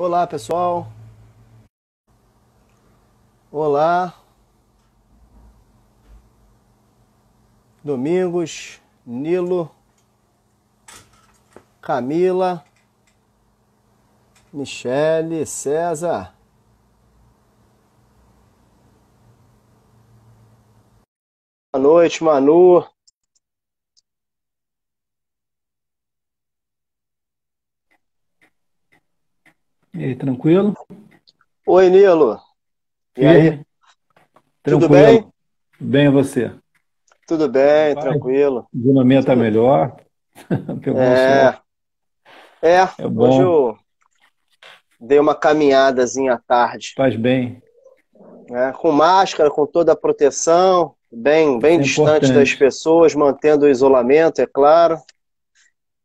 Olá, pessoal. Olá, Domingos, Nilo, Camila, Michele, César. Boa noite, Manu. E aí, tranquilo? Oi, Nilo. E aí? Firme? Tudo Tranquilo. bem? Bem você? Tudo bem, Rapaz, tranquilo. a dinâmica tá Tudo. melhor. Pegou um sol. É, é. É Hoje bom, eu dei uma caminhadazinha à tarde, faz bem. né? Com máscara, com toda a proteção, bem Isso é distante das importante. pessoas, mantendo o isolamento, é claro.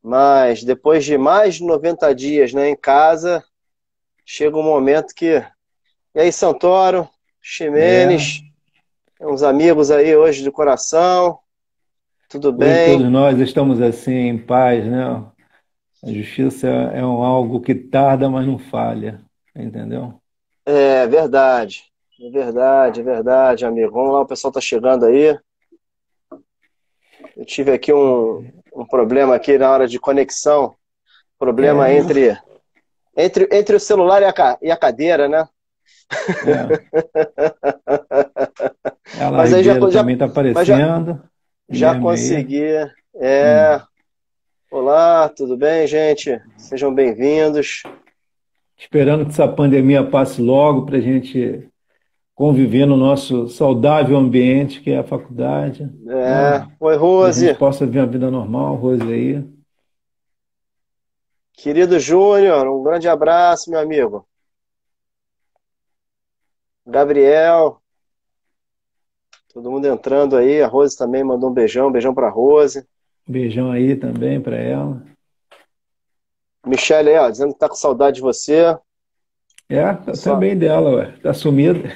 Mas depois de mais de 90 dias, né, em casa, chega um momento que. E aí, Santoro, É, Ximenes, uns amigos aí hoje de coração, tudo hoje bem? todos nós estamos assim, em paz, né? A justiça é algo que tarda, mas não falha. Entendeu? É verdade, é verdade, amigo. Vamos lá, o pessoal tá chegando aí. Eu tive aqui um problema aqui na hora de conexão, problema É, entre o celular e a cadeira, né? é. Ela Mas aí Ribeiro também está mas já, aparecendo. já Guilherme aí. consegui. É, Hum. olá, tudo bem, gente? Sejam bem-vindos. Esperando que essa pandemia passe logo para a gente conviver no nosso saudável ambiente, que é a faculdade, É, né? oi, E a gente Rose. possa viver uma vida normal, Rose aí. Querido Júnior, um grande abraço, meu amigo. Gabriel, todo mundo entrando aí. A Rose também mandou um beijão pra Rose. Beijão aí também para ela. Michele aí, ó, dizendo que tá com saudade de você. É, Pessoal, também dela, ué. Tá sumida.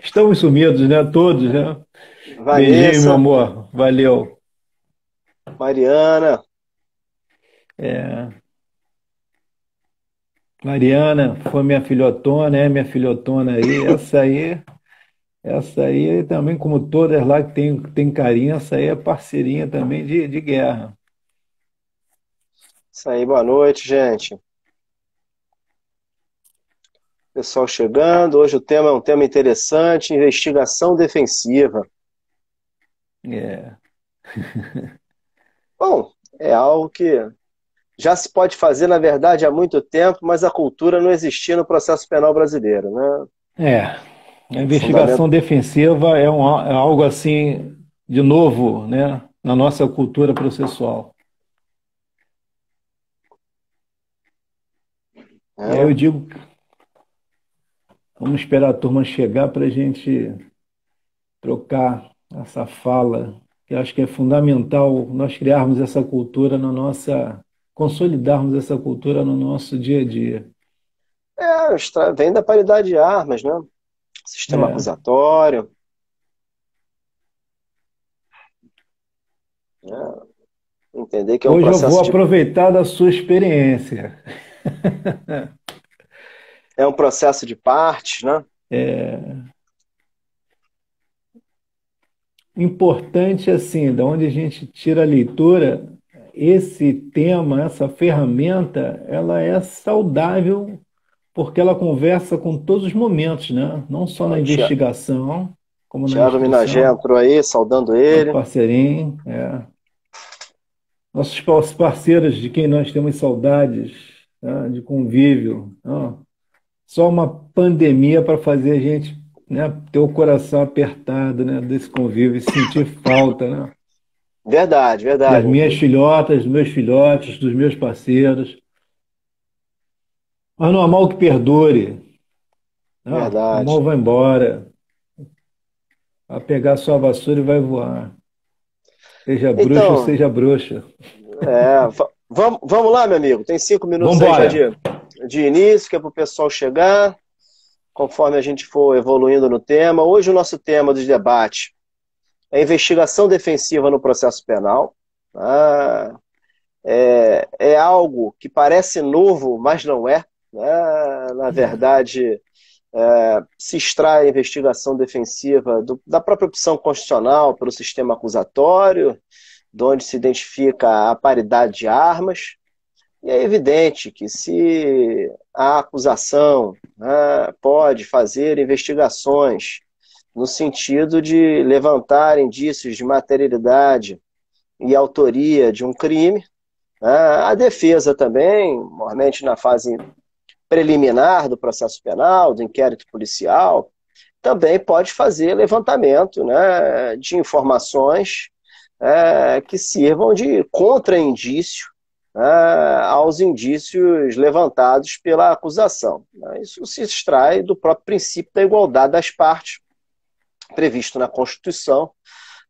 Estamos sumidos, né? Todos, né? Beijinho, meu Vanessa, amor. Valeu. Mariana. É, Mariana foi minha filhotona, é minha filhotona aí. Essa aí também, como todas lá que tem carinho, essa aí é parceirinha também de guerra. Isso aí, boa noite, gente. Pessoal chegando. Hoje o tema é um tema interessante, investigação defensiva. É. Bom, é algo que já se pode fazer, na verdade, há muito tempo, mas a cultura não existia no processo penal brasileiro, né? É, a O fundamento. investigação defensiva é algo assim, de novo, né, na nossa cultura processual. E aí eu Né? digo, vamos esperar a turma chegar para a gente trocar essa fala, que eu acho que é fundamental nós criarmos essa cultura na nossa, consolidarmos essa cultura no nosso dia a dia. Vem da paridade de armas, né? Sistema É, acusatório, né? Entender que é um hoje eu vou processo aproveitar da sua experiência. de parte, né? É, importante assim, da onde a gente tira a leitura, esse tema, essa ferramenta, ela é saudável porque ela conversa com todos os momentos, né? Não só Ó, na investigação, como na Tiago Minagé instrução, entrou aí, saudando nosso ele. parceirinho, nossos parceiros de quem nós temos saudades, né? De convívio. Não, só uma pandemia para fazer a gente, né, ter o coração apertado, né, desse convívio e sentir falta, né? Verdade, Das verdade. minhas filhotas, dos meus filhotes, dos meus parceiros. Mas não há mal que perdure. Não, o Verdade. mal vai embora, vai pegar sua vassoura e vai voar. Seja bruxo ou Então, seja bruxa. vamos lá, meu amigo. Tem 5 minutos aí já Vambora! de início, que é para o pessoal chegar, conforme a gente for evoluindo no tema. Hoje o nosso tema dos debates é investigação defensiva no processo penal. Ah, é algo que parece novo, mas não é, né? Na verdade, se extrai a investigação defensiva da própria opção constitucional pelo sistema acusatório, de onde se identifica a paridade de armas. E é evidente que se a acusação, né, pode fazer investigações no sentido de levantar indícios de materialidade e autoria de um crime, né, a defesa também, normalmente na fase preliminar do processo penal, do inquérito policial, também pode fazer levantamento, né, de informações que sirvam de contra-indício, né, aos indícios levantados pela acusação. Isso se extrai do próprio princípio da igualdade das partes, previsto na Constituição,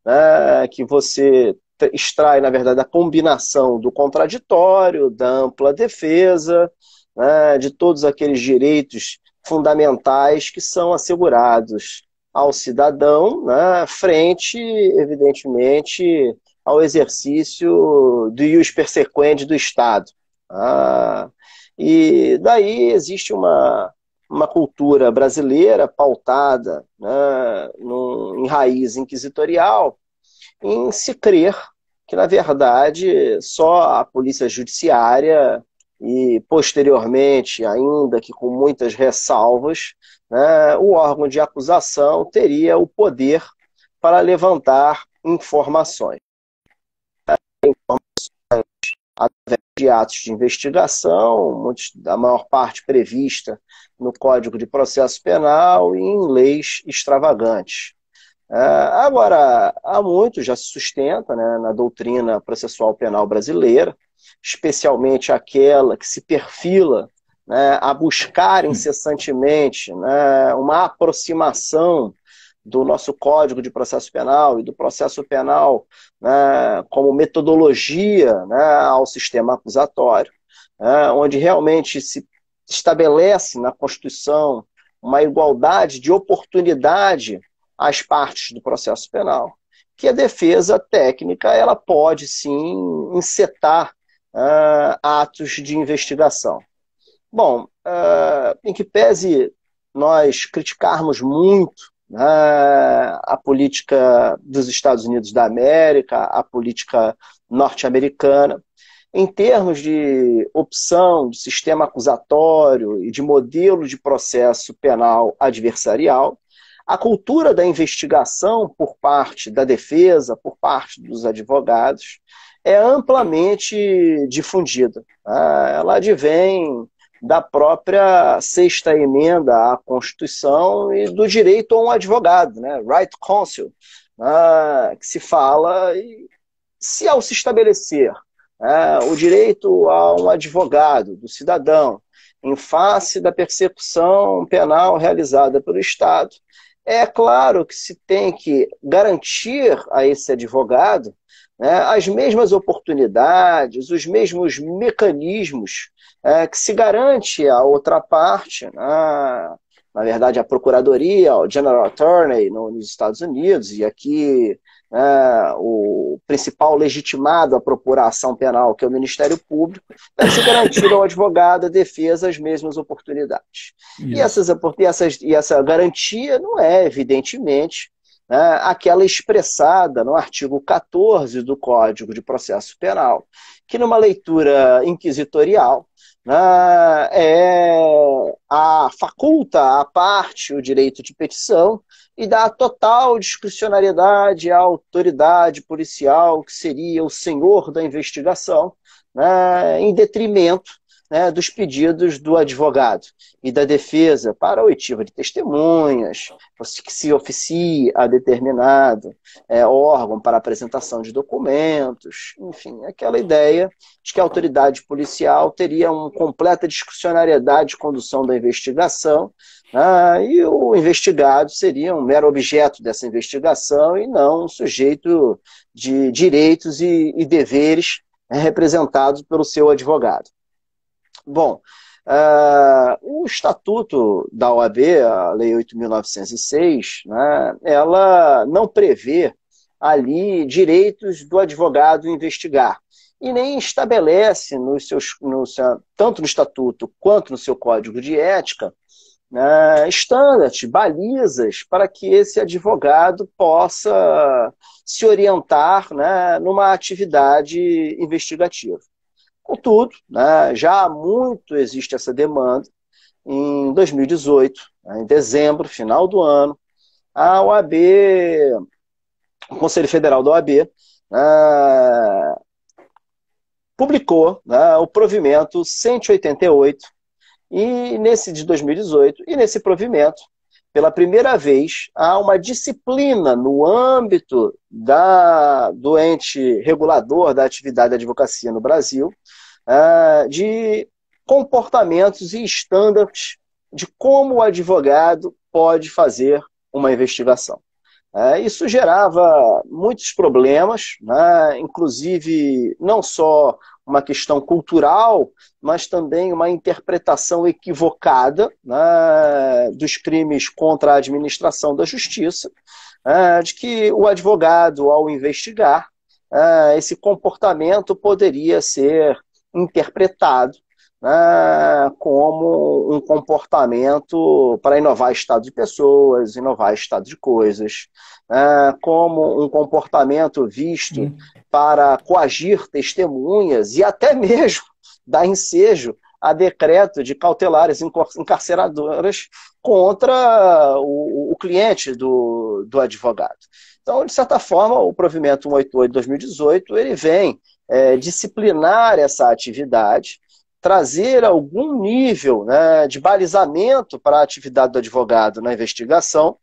né, que você extrai, na verdade, a combinação do contraditório, da ampla defesa, né, de todos aqueles direitos fundamentais que são assegurados ao cidadão, né, frente, evidentemente, ao exercício do ius persequendi do Estado. E daí existe uma cultura brasileira pautada, né, em raiz inquisitorial, em se crer que, na verdade, só a polícia judiciária e, posteriormente, ainda que com muitas ressalvas, né, o órgão de acusação teria o poder para levantar informações. Através de atos de investigação, a maior parte prevista no Código de Processo Penal e em leis extravagantes. Agora, há muito já se sustenta, né, na doutrina processual penal brasileira, especialmente aquela que se perfila, né, a buscar incessantemente, né, uma aproximação do nosso Código de Processo Penal e do processo penal, né, como metodologia, né, ao sistema acusatório, né, onde realmente se estabelece na Constituição uma igualdade de oportunidade às partes do processo penal, que a defesa técnica ela pode sim encetar atos de investigação. Bom, em que pese nós criticarmos muito a política dos Estados Unidos da América, a política norte-americana, em termos de opção de sistema acusatório e de modelo de processo penal adversarial, a cultura da investigação por parte da defesa, por parte dos advogados, é amplamente difundida. Ela advém da própria sexta emenda à Constituição e do direito a um advogado, né? Right to counsel, que se fala, e se ao se estabelecer o direito a um advogado do cidadão em face da persecução penal realizada pelo Estado, é claro que se tem que garantir a esse advogado, né, as mesmas oportunidades, os mesmos mecanismos que se garante à outra parte, na verdade a Procuradoria, o General Attorney nos Estados Unidos, e aqui o principal legitimado a propor a ação penal, que é o Ministério Público, deve se garantir ao advogado, à defesa, as mesmas oportunidades. E essa garantia não é, evidentemente, aquela expressada no artigo 14 do Código de Processo Penal, que numa leitura inquisitorial faculta à parte o direito de petição e dá total discricionariedade à autoridade policial, que seria o senhor da investigação, em detrimento dos pedidos do advogado e da defesa para a oitiva de testemunhas, que se oficie a determinado órgão para apresentação de documentos, enfim, aquela ideia de que a autoridade policial teria uma completa discricionariedade de condução da investigação, e o investigado seria um mero objeto dessa investigação e não um sujeito de direitos e deveres representados pelo seu advogado. Bom, o Estatuto da OAB, a Lei 8.906, ela não prevê ali direitos do advogado investigar. e nem estabelece tanto no estatuto quanto no seu código de ética, estándares, balizas para que esse advogado possa se orientar, né, numa atividade investigativa. Contudo, né, já há muito existe essa demanda. Em 2018, né, em dezembro, final do ano, a OAB, o Conselho Federal da OAB, publicou, né, o provimento 188, e nesse de 2018, e nesse provimento, pela primeira vez, há uma disciplina no âmbito do ente regulador da atividade da advocacia no Brasil, de comportamentos e estándares de como o advogado pode fazer uma investigação. Isso gerava muitos problemas, né? Inclusive não só uma questão cultural, mas também uma interpretação equivocada, né, dos crimes contra a administração da justiça, de que o advogado, ao investigar, esse comportamento poderia ser interpretado, como um comportamento para inovar estado de pessoas, inovar estado de coisas, como um comportamento visto para coagir testemunhas e até mesmo dar ensejo a decreto de cautelares encarceradoras contra o cliente do advogado. Então, de certa forma, o provimento 188 de 2018 ele vem disciplinar essa atividade, trazer algum nível, né, de balizamento para a atividade do advogado na investigação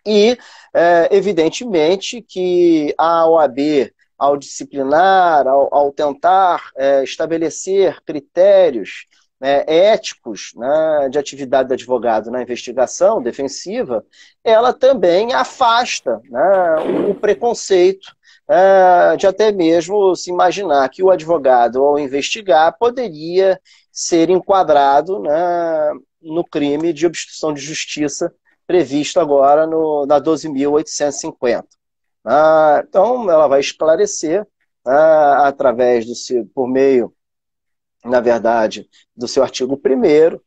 e, evidentemente, que a OAB, ao disciplinar, ao tentar estabelecer critérios, né, éticos, né, de atividade do advogado na investigação defensiva, ela também afasta, né, o preconceito, de até mesmo se imaginar que o advogado, ao investigar, poderia ser enquadrado, né, no crime de obstrução de justiça previsto agora na 12.850. Então, ela vai esclarecer, através por meio, na verdade, do seu artigo 1º,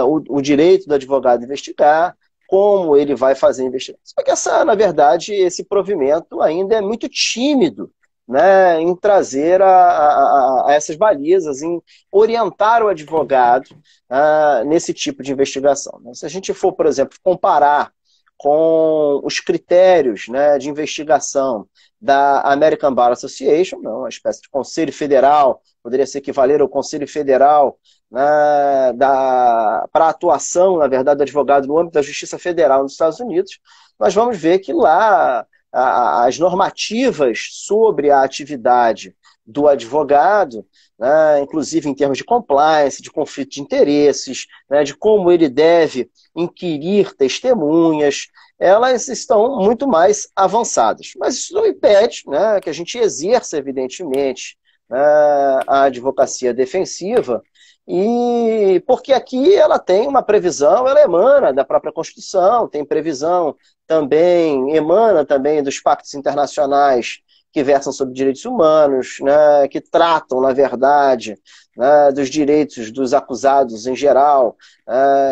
o direito do advogado investigar, como ele vai fazer a investigação. Só que, na verdade, esse provimento ainda é muito tímido, né, em trazer a essas balizas, em orientar o advogado nesse tipo de investigação. Se a gente for, por exemplo, comparar com os critérios, né, de investigação da American Bar Association, uma espécie de conselho federal, poderia se equivaler ao Conselho Federal, né, para a atuação, na verdade, do advogado no âmbito da Justiça Federal nos Estados Unidos, nós vamos ver que lá as normativas sobre a atividade do advogado, né, inclusive em termos de compliance, de conflito de interesses, né, de como ele deve inquirir testemunhas, elas estão muito mais avançadas. Mas isso não impede, né, que a gente exerça, evidentemente, a advocacia defensiva, e porque aqui ela tem uma previsão, ela emana da própria Constituição, tem previsão também, emana também dos pactos internacionais que versam sobre direitos humanos, né, que tratam, na verdade, né, dos direitos dos acusados em geral,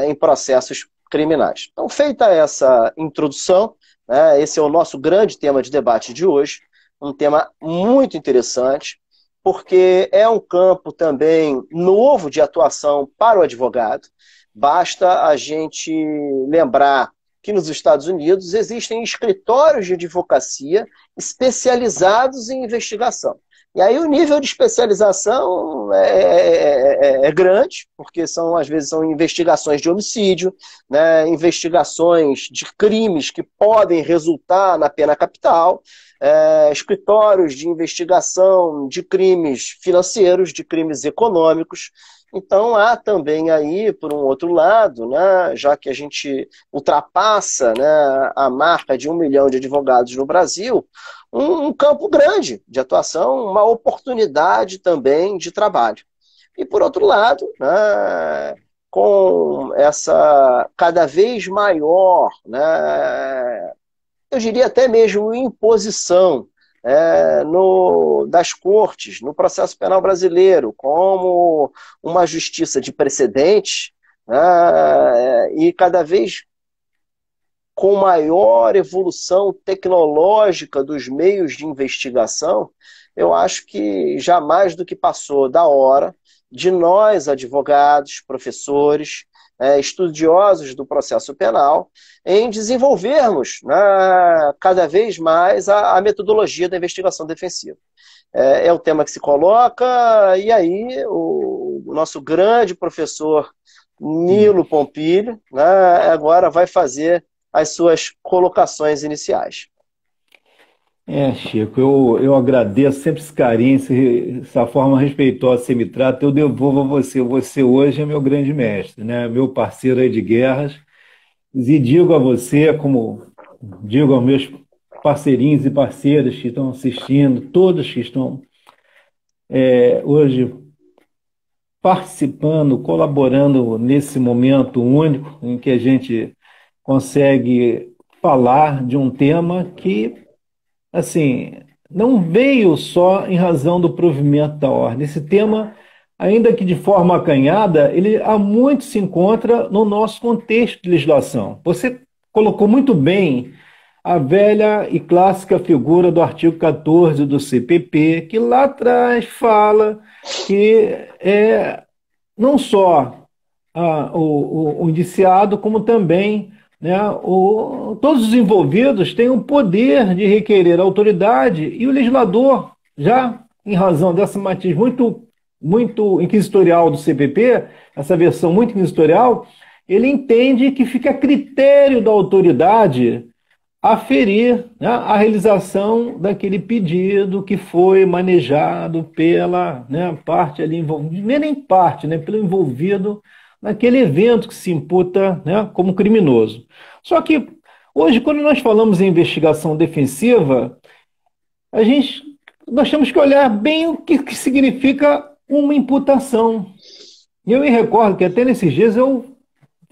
em processos criminais. Então, feita essa introdução, né, esse é o nosso grande tema de debate de hoje, um tema muito interessante, porque é um campo também novo de atuação para o advogado. Basta a gente lembrar que nos Estados Unidos existem escritórios de advocacia especializados em investigação. E aí o nível de especialização é grande, porque às vezes são investigações de homicídio, né, investigações de crimes que podem resultar na pena capital, escritórios de investigação de crimes financeiros, de crimes econômicos. Então há também aí, por um outro lado, né, já que a gente ultrapassa, né, a marca de 1 milhão de advogados no Brasil, um campo grande de atuação, uma oportunidade também de trabalho. E por outro lado, né, com essa cada vez maior, né, eu diria até mesmo imposição, das cortes, no processo penal brasileiro, como uma justiça de precedentes, e cada vez com maior evolução tecnológica dos meios de investigação, eu acho que já mais do que passou da hora de nós, advogados, professores, estudiosos do processo penal, em desenvolvermos, né, cada vez mais a metodologia da investigação defensiva. É o tema que se coloca, e aí o nosso grande professor Nilo Pompilho, né, agora vai fazer as suas colocações iniciais. Chico, eu agradeço sempre esse carinho, essa forma respeitosa que você me trata, eu devolvo a você. Você hoje é meu grande mestre, né? Meu parceiro aí de guerras. E digo a você, como digo aos meus parceirinhos e parceiras que estão assistindo, todos que estão hoje participando, colaborando nesse momento único em que a gente consegue falar de um tema que, assim, não veio só em razão do provimento da ordem. Esse tema, ainda que de forma acanhada, ele há muito se encontra no nosso contexto de legislação. Você colocou muito bem a velha e clássica figura do artigo 14 do CPP, que lá atrás fala que não só o indiciado, como também, né, todos os envolvidos têm o poder de requerer a autoridade, e o legislador, já em razão dessa matiz muito inquisitorial do CPP, essa versão muito inquisitorial, ele entende que fica a critério da autoridade aferir, né, a realização daquele pedido que foi manejado pela, né, parte ali envolvida, nem parte, né, pelo envolvido naquele evento que se imputa, né, como criminoso. Só que hoje, quando nós falamos em investigação defensiva, nós temos que olhar bem o que significa uma imputação. E eu me recordo que até nesses dias eu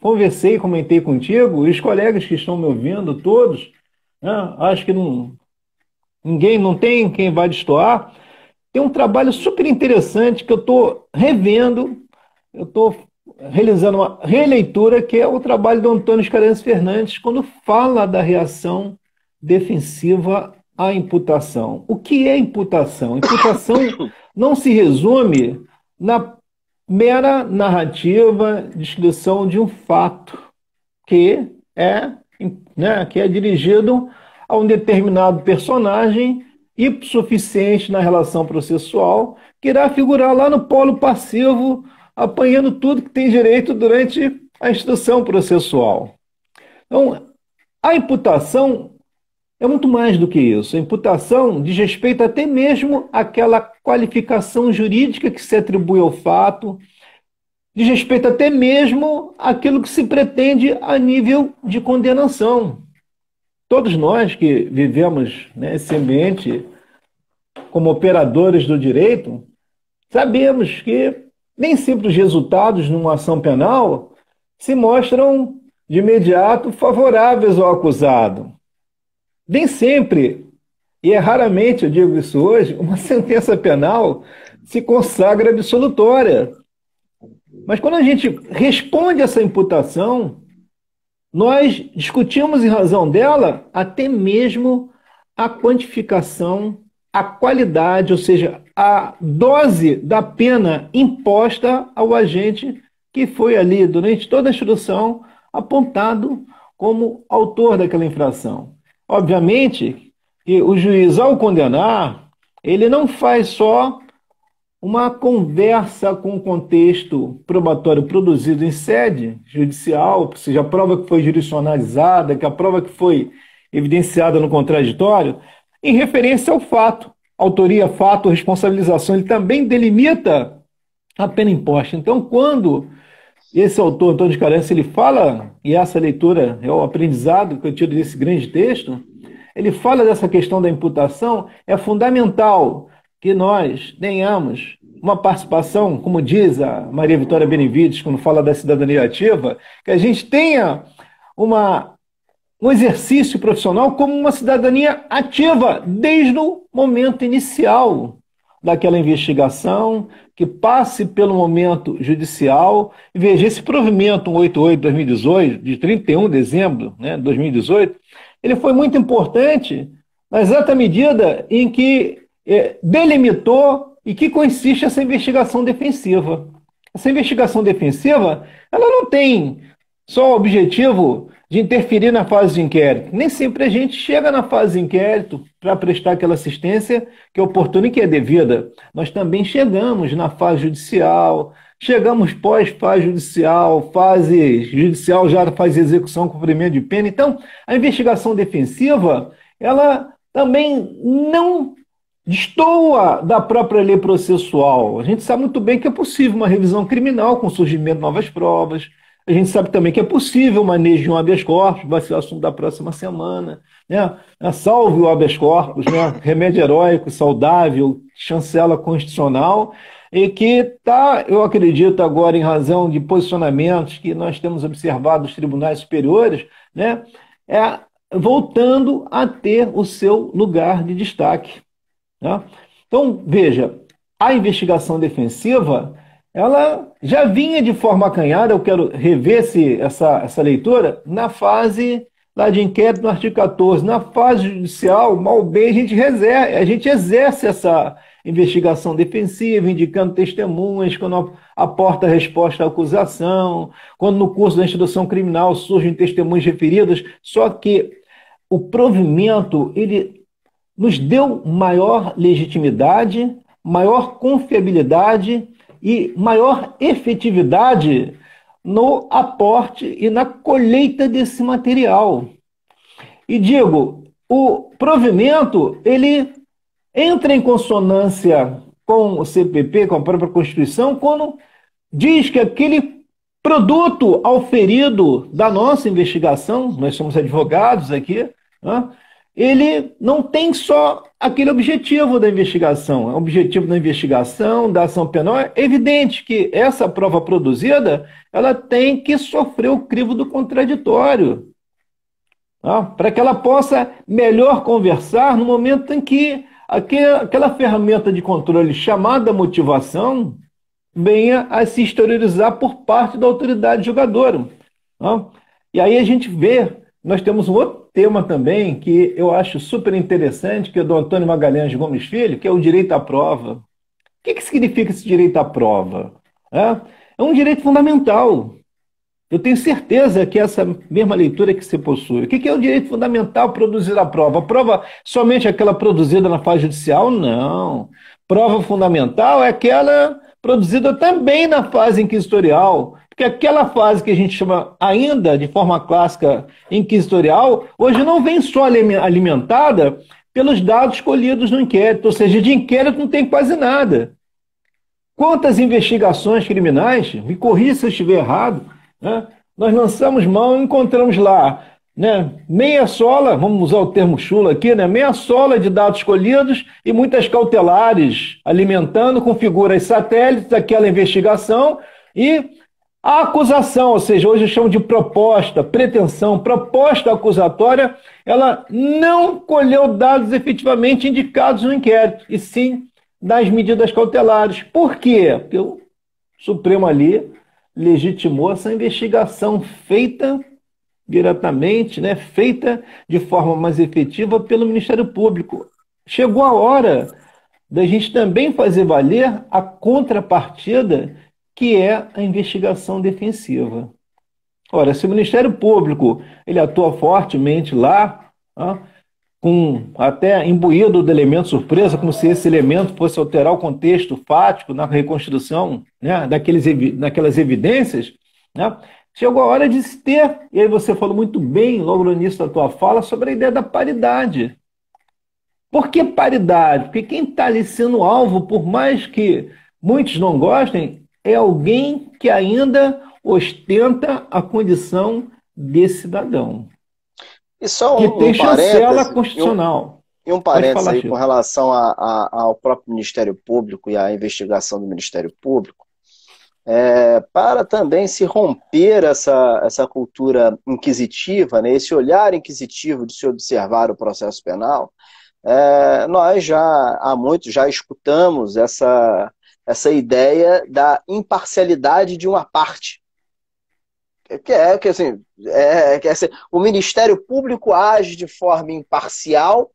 conversei, comentei contigo, e os colegas que estão me ouvindo, todos, né, acho que ninguém, não tem quem vai destoar. Tem um trabalho super interessante que eu estou revendo, eu estou realizando uma releitura, que é o trabalho do Antônio Scarenzi Fernandes, quando fala da reação defensiva à imputação. O que é imputação? Imputação não se resume na mera narrativa, descrição de um fato que é dirigido a um determinado personagem hipossuficiente na relação processual, que irá figurar lá no polo passivo, apanhando tudo que tem direito durante a instrução processual. Então, a imputação é muito mais do que isso. A imputação diz respeito até mesmo àquela qualificação jurídica que se atribui ao fato, diz respeito até mesmo àquilo que se pretende a nível de condenação. Todos nós que vivemos nesse ambiente como operadores do direito, sabemos que nem sempre os resultados numa ação penal se mostram de imediato favoráveis ao acusado. Nem sempre, e é raramente, eu digo isso hoje, uma sentença penal se consagra absolutória. Mas quando a gente responde essa imputação, nós discutimos em razão dela até mesmo a quantificação, a qualidade, ou seja, a dose da pena imposta ao agente que foi ali, durante toda a instrução, apontado como autor daquela infração. Obviamente que o juiz, ao condenar, ele não faz só uma conversa com o contexto probatório produzido em sede judicial, ou seja, a prova que foi jurisdicionalizada, que a prova que foi evidenciada no contraditório, em referência ao fato. Autoria, fato, responsabilização, ele também delimita a pena imposta. Então, quando esse autor, Antônio Scarenzi, ele fala, e essa leitura é o aprendizado que eu tiro desse grande texto, ele fala dessa questão da imputação, é fundamental que nós tenhamos uma participação, como diz a Maria Vitória Benevides, quando fala da cidadania ativa, que a gente tenha uma um exercício profissional como uma cidadania ativa desde o momento inicial daquela investigação, que passe pelo momento judicial. E veja, esse provimento 188/2018, de 31 de dezembro, né, de 2018, ele foi muito importante na exata medida em que delimitou e que consiste essa investigação defensiva. Essa investigação defensiva, ela não tem só o objetivo de interferir na fase de inquérito. Nem sempre a gente chega na fase de inquérito para prestar aquela assistência que é oportuna e que é devida. Nós também chegamos na fase judicial, chegamos pós-fase judicial, fase judicial já faz execução, cumprimento de pena. Então, a investigação defensiva, ela também não destoa da própria lei processual. A gente sabe muito bem que é possível uma revisão criminal com surgimento de novas provas. A gente sabe também que é possível o manejo de um habeas corpus, vai ser o assunto da próxima semana, né? Salve o habeas corpus, né? Remédio heróico, saudável, chancela constitucional, e que está, eu acredito agora, em razão de posicionamentos que nós temos observado nos tribunais superiores, né? Voltando a ter o seu lugar de destaque. Né? Então, veja, a investigação defensiva, ela já vinha de forma acanhada, eu quero rever essa leitura, na fase lá de inquérito no artigo 14. Na fase judicial, mal bem, a gente exerce essa investigação defensiva, indicando testemunhas, quando aporta resposta à acusação, quando no curso da instrução criminal surgem testemunhas referidas, só que o provimento, ele nos deu maior legitimidade, maior confiabilidade e maior efetividade no aporte e na colheita desse material. E digo, o provimento, ele entra em consonância com o CPP, com a própria Constituição, quando diz que aquele produto auferido da nossa investigação, nós somos advogados aqui, né? Ele não tem só aquele objetivo da investigação. O objetivo da investigação, da ação penal, é evidente que essa prova produzida, ela tem que sofrer o crivo do contraditório, tá? Para que ela possa melhor conversar no momento em que aquela ferramenta de controle chamada motivação venha a se exteriorizar por parte da autoridade julgadora. Tá? E aí a gente vê, nós temos um outro tema também que eu acho super interessante, que é do Antônio Magalhães Gomes Filho, que é o direito à prova. O que significa esse direito à prova? É um direito fundamental. Eu tenho certeza que essa mesma leitura que você possui. O que é o direito fundamental produzir a prova? A prova somente aquela produzida na fase judicial? Não. Prova fundamental é aquela produzida também na fase inquisitorial. Porque aquela fase que a gente chama ainda de forma clássica inquisitorial, hoje não vem só alimentada pelos dados colhidos no inquérito, ou seja, de inquérito não tem quase nada. Quantas investigações criminais, me corrija se eu estiver errado, né? Nós lançamos mão e encontramos lá, né, meia sola, vamos usar o termo chulo aqui, né, meia sola de dados colhidos e muitas cautelares alimentando com figuras satélites aquela investigação e a acusação, ou seja, hoje eu chamo de proposta, pretensão, proposta acusatória, ela não colheu dados efetivamente indicados no inquérito, e sim das medidas cautelares. Por quê? Porque o Supremo ali legitimou essa investigação feita diretamente, né, feita de forma mais efetiva pelo Ministério Público. Chegou a hora da gente também fazer valer a contrapartida que é a investigação defensiva. Ora, se o Ministério Público ele atua fortemente lá, com até imbuído do elemento surpresa, como se esse elemento fosse alterar o contexto fático na reconstrução, né, daquelas evidências, né, chegou a hora de se ter, e aí você falou muito bem logo no início da tua fala, sobre a ideia da paridade. Por que paridade? Porque quem está ali sendo alvo, por mais que muitos não gostem, é alguém que ainda ostenta a condição de cidadão. E só que tem chancela constitucional. E um parênteses aí com relação ao próprio Ministério Público e à investigação do Ministério Público. para também se romper essa cultura inquisitiva, né, esse olhar inquisitivo de se observar o processo penal. Nós já há muito já escutamos essa ideia da imparcialidade de uma parte. Assim, o Ministério Público age de forma imparcial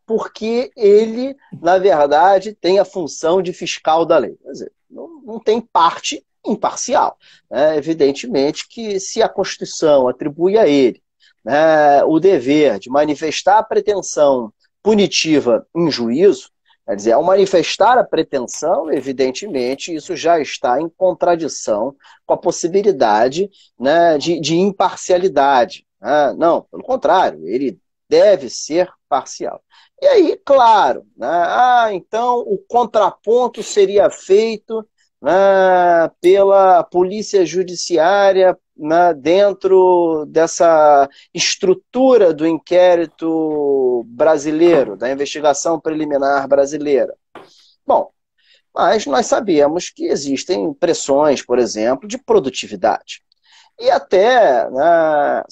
porque ele, na verdade, tem a função de fiscal da lei. Quer dizer, não tem parte imparcial. Evidentemente que se a Constituição atribui a ele, né, o dever de manifestar a pretensão punitiva em juízo, quer dizer, ao manifestar a pretensão, evidentemente, isso já está em contradição com a possibilidade, né, de imparcialidade. Não, pelo contrário, ele deve ser parcial. E aí, claro, né, então o contraponto seria feito, né, pela polícia judiciária, né, dentro dessa estrutura do inquérito brasileiro, da investigação preliminar brasileira. Bom, mas nós sabemos que existem pressões, por exemplo, de produtividade. E até, né,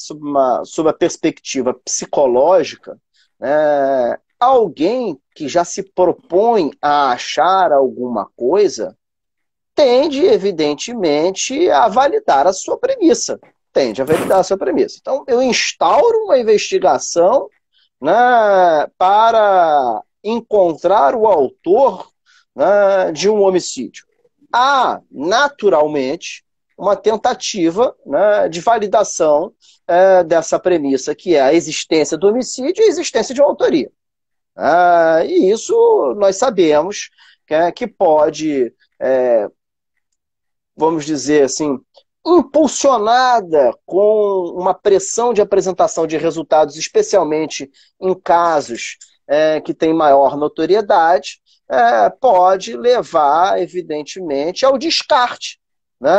sob a perspectiva psicológica, né, alguém que já se propõe a achar alguma coisa tende, evidentemente, a validar a sua premissa. Tende a validar a sua premissa. Então, eu instauro uma investigação, né, para encontrar o autor, né, de um homicídio. Há, naturalmente, uma tentativa, né, de validação dessa premissa, que é a existência do homicídio e a existência de uma autoria. E isso nós sabemos que pode, vamos dizer assim, impulsionada com uma pressão de apresentação de resultados, especialmente em casos que têm maior notoriedade, pode levar, evidentemente, ao descarte, né,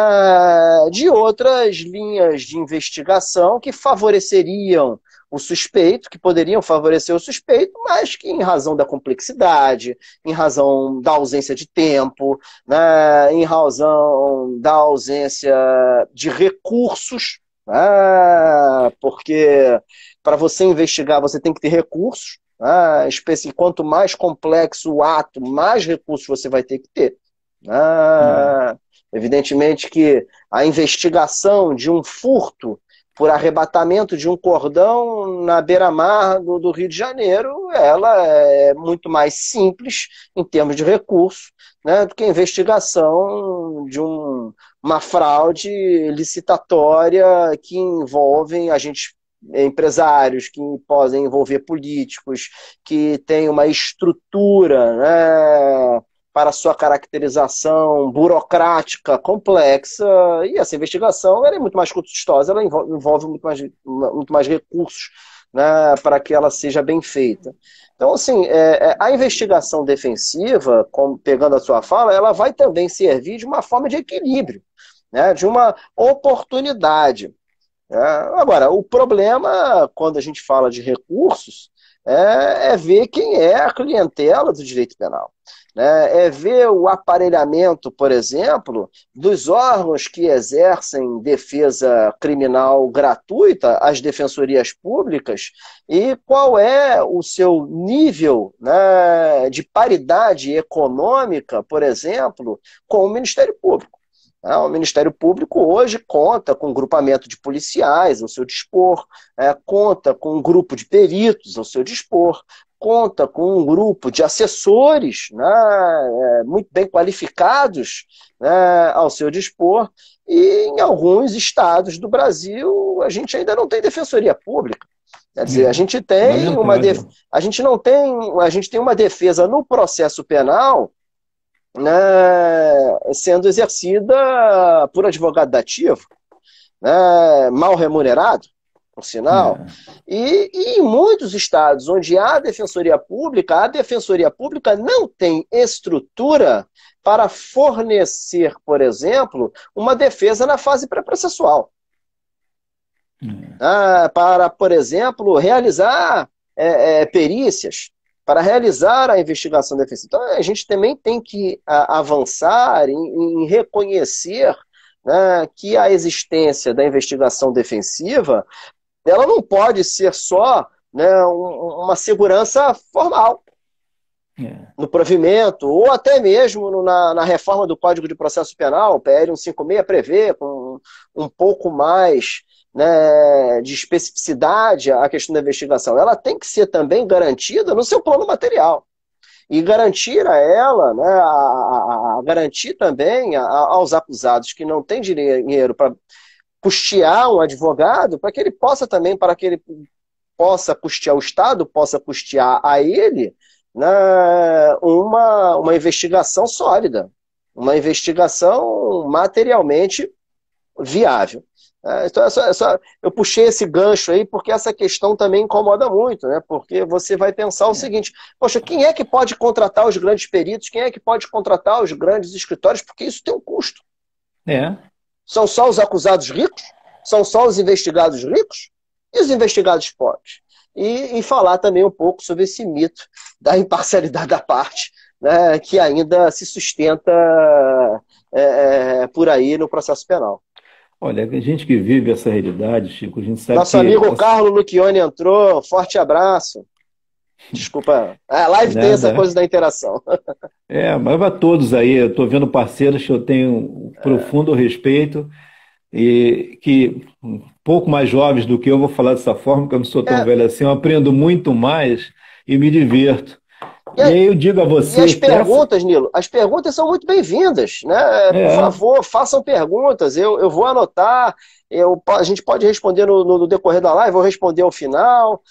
de outras linhas de investigação que favoreceriam o suspeito, que poderiam favorecer o suspeito, mas que em razão da complexidade, em razão da ausência de tempo, né, em razão da ausência de recursos, né, porque para você investigar você tem que ter recursos, né, quanto mais complexo o ato, mais recursos você vai ter que ter. Evidentemente que a investigação de um furto por arrebatamento de um cordão na beira-mar do Rio de Janeiro, ela é muito mais simples em termos de recurso, né, do que a investigação de uma fraude licitatória que envolve agentes empresários, que podem envolver políticos, que tem uma estrutura, né, para sua caracterização burocrática complexa, e essa investigação ela é muito mais custosa, ela envolve muito mais recursos, né, para que ela seja bem feita. Então, assim, a investigação defensiva, pegando a sua fala, ela vai também servir de uma forma de equilíbrio, né, de uma oportunidade. Agora, o problema, quando a gente fala de recursos, é ver quem é a clientela do direito penal. É ver o aparelhamento, por exemplo, dos órgãos que exercem defesa criminal gratuita, as defensorias públicas, e qual é o seu nível, né, de paridade econômica, por exemplo, com o Ministério Público. O Ministério Público hoje conta com um grupamento de policiais ao seu dispor, conta com um grupo de peritos ao seu dispor, conta com um grupo de assessores, né, muito bem qualificados, né, ao seu dispor, e em alguns estados do Brasil a gente ainda não tem defensoria pública. Quer dizer, a gente tem a gente tem uma defesa no processo penal, né, sendo exercida por advogado dativo, né, mal remunerado, por sinal. E em muitos estados onde há a defensoria pública não tem estrutura para fornecer, por exemplo, uma defesa na fase pré-processual. Para, por exemplo, realizar perícias, para realizar a investigação defensiva. Então, a gente também tem que avançar em reconhecer né, que a existência da investigação defensiva ela não pode ser só, né, uma segurança formal no provimento, ou até mesmo na reforma do Código de Processo Penal, o PL 156 prevê com um pouco mais, né, de especificidade a questão da investigação. Ela tem que ser também garantida no seu plano material. E garantir a ela, né, garantir também aos acusados que não têm dinheiro para custear um advogado, para que ele possa também, para que ele possa custear, o Estado possa custear a ele, né, uma investigação sólida, uma investigação materialmente viável. Então, eu puxei esse gancho aí porque essa questão também incomoda muito, né? Porque você vai pensar o seguinte: poxa, quem é que pode contratar os grandes peritos? Quem é que pode contratar os grandes escritórios? Porque isso tem um custo. São só os acusados ricos? São só os investigados ricos? E os investigados pobres? E falar também um pouco sobre esse mito da imparcialidade da parte, né, que ainda se sustenta por aí no processo penal. Olha, a gente que vive essa realidade, Chico, a gente sabe Nosso amigo Carlos Luchione entrou, forte abraço. Desculpa, a live tem essa coisa da interação. Mas para todos aí, eu estou vendo parceiros que eu tenho um profundo respeito e que um pouco mais jovens do que eu, vou falar dessa forma, porque eu não sou tão velho assim, eu aprendo muito mais e me diverto. E aí eu digo a você... E as perguntas, Nilo, as perguntas são muito bem-vindas, né? Por favor, façam perguntas, eu vou anotar, a gente pode responder no decorrer da live, vou responder ao final.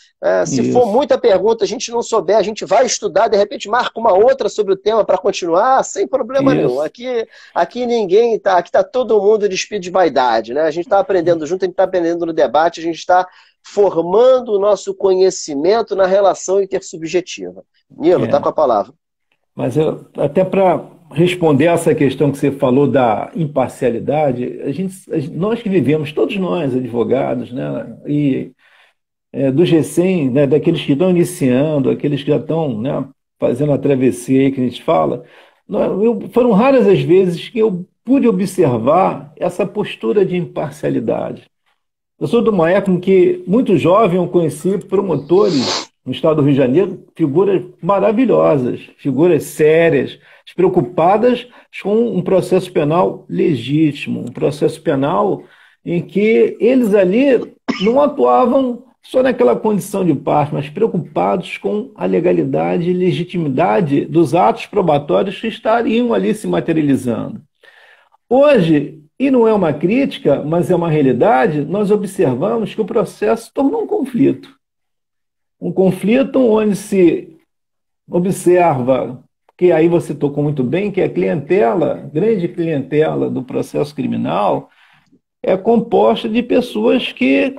Se for muita pergunta, a gente não souber, a gente vai estudar, de repente marca uma outra sobre o tema para continuar, sem problema nenhum. Aqui ninguém está, aqui está todo mundo despido de vaidade, né? A gente está aprendendo junto, a gente está aprendendo no debate, a gente está formando o nosso conhecimento na relação intersubjetiva. Nilo, está com a palavra. Mas até para responder essa questão que você falou da imparcialidade, nós que vivemos, todos nós, advogados, né, e dos recém, né, daqueles que estão iniciando, aqueles que já estão, né, fazendo a travessia aí que a gente fala, foram raras as vezes que eu pude observar essa postura de imparcialidade. Eu sou de uma época em que, muito jovem, eu conheci promotores no estado do Rio de Janeiro, figuras maravilhosas, figuras sérias, preocupadas com um processo penal legítimo, um processo penal em que eles ali não atuavam só naquela condição de parte, mas preocupados com a legalidade e legitimidade dos atos probatórios que estariam ali se materializando. Hoje, e não é uma crítica, mas é uma realidade, nós observamos que o processo tornou um conflito. Um conflito onde se observa, que aí você tocou muito bem, que a clientela, grande clientela do processo criminal, é composta de pessoas que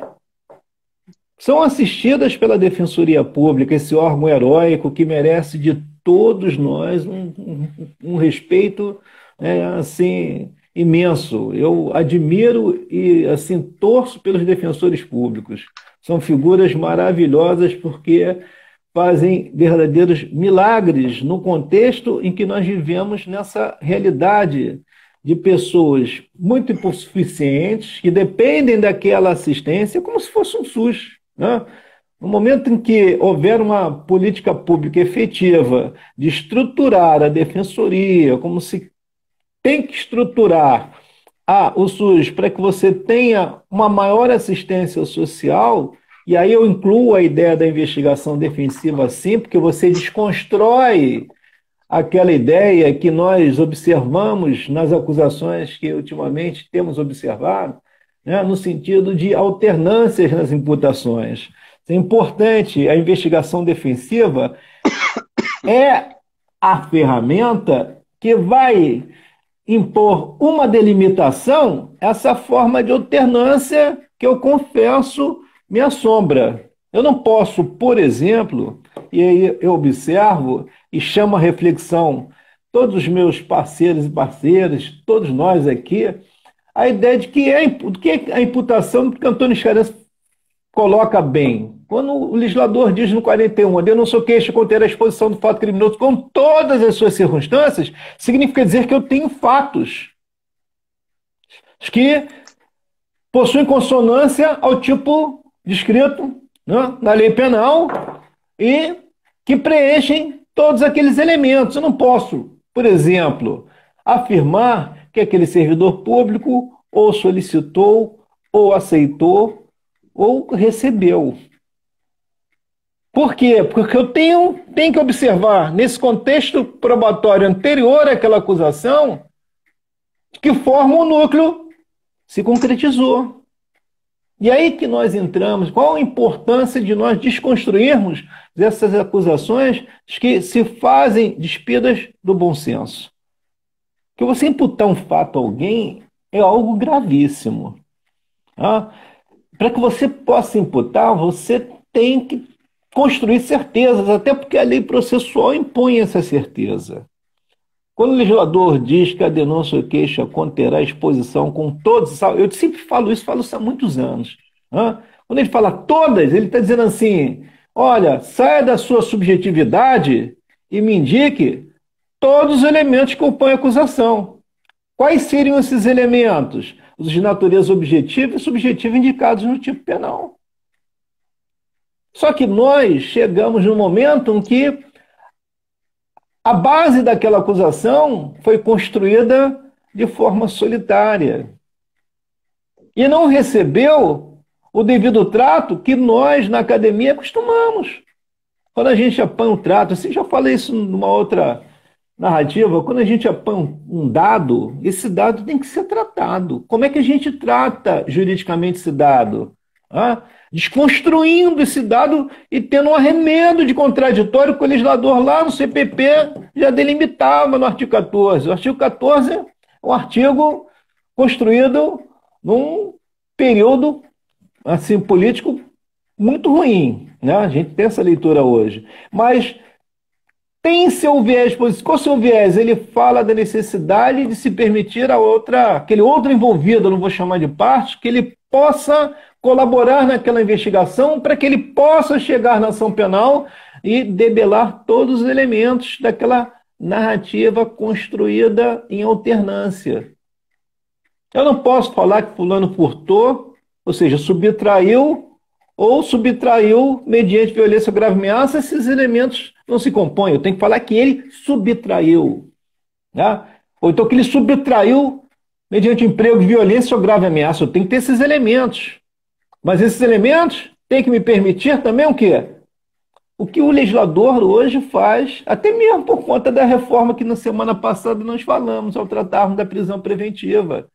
são assistidas pela Defensoria Pública, esse órgão heróico que merece de todos nós um respeito, assim, imenso. Eu admiro e assim torço pelos defensores públicos. São figuras maravilhosas porque fazem verdadeiros milagres no contexto em que nós vivemos, nessa realidade de pessoas muito hipossuficientes que dependem daquela assistência como se fosse um SUS, né? No momento em que houver uma política pública efetiva de estruturar a defensoria, como se tem que estruturar o SUS para que você tenha uma maior assistência social, e aí eu incluo a ideia da investigação defensiva sim, porque você desconstrói aquela ideia que nós observamos nas acusações que ultimamente temos observado, né, no sentido de alternâncias nas imputações. É importante, a investigação defensiva é a ferramenta que vai impor uma delimitação, essa forma de alternância que eu confesso me assombra. Eu não posso, por exemplo, e aí eu observo e chamo a reflexão todos os meus parceiros e parceiras, todos nós aqui, a ideia de que é a imputação que Antônio Scaramuzza coloca bem. Quando o legislador diz no 41, a denúncia ou queixa conter a exposição do fato criminoso com todas as suas circunstâncias, significa dizer que eu tenho fatos. que possuem consonância ao tipo descrito, né, na lei penal e que preenchem todos aqueles elementos. Eu não posso, por exemplo, afirmar que aquele servidor público ou solicitou, ou aceitou, ou recebeu. Por quê? Porque eu tenho que observar, nesse contexto probatório anterior àquela acusação, que forma o núcleo se concretizou. E aí que nós entramos, qual a importância de nós desconstruirmos essas acusações que se fazem despidas do bom senso? Que você imputar um fato a alguém é algo gravíssimo. Tá? Para que você possa imputar, você tem que construir certezas, até porque a lei processual impõe essa certeza. Quando o legislador diz que a denúncia ou queixa conterá exposição com todos, eu sempre falo isso há muitos anos. Né? Quando ele fala todas, ele está dizendo assim: olha, saia da sua subjetividade e me indique todos os elementos que compõem a acusação. Quais seriam esses elementos? Os de natureza objetiva e subjetiva indicados no tipo penal. Só que nós chegamos num momento em que a base daquela acusação foi construída de forma solitária e não recebeu o devido trato que nós, na academia, costumamos. Quando a gente apanha um trato, assim, já falei isso numa outra narrativa, quando a gente apanha um dado, esse dado tem que ser tratado. Como é que a gente trata juridicamente esse dado? Desconstruindo esse dado e tendo um arremedo de contraditório que o legislador lá no CPP já delimitava no artigo 14. O artigo 14 é um artigo construído num período assim, político muito ruim, né? A gente tem essa leitura hoje. Mas tem seu viés, qual é o seu viés? Ele fala da necessidade de se permitir aquele outro envolvido, eu não vou chamar de parte, que ele possa colaborar naquela investigação para que ele possa chegar na ação penal e debelar todos os elementos daquela narrativa construída em alternância. Eu não posso falar que fulano furtou, ou seja, subtraiu ou subtraiu mediante violência ou grave ameaça, esses elementos não se compõem. Eu tenho que falar que ele subtraiu. Né? Ou então que ele subtraiu mediante emprego de violência ou grave ameaça. Eu tenho que ter esses elementos. Mas esses elementos têm que me permitir também o quê? O que o legislador hoje faz, até mesmo por conta da reforma que na semana passada nós falamos, ao tratarmos da prisão preventiva.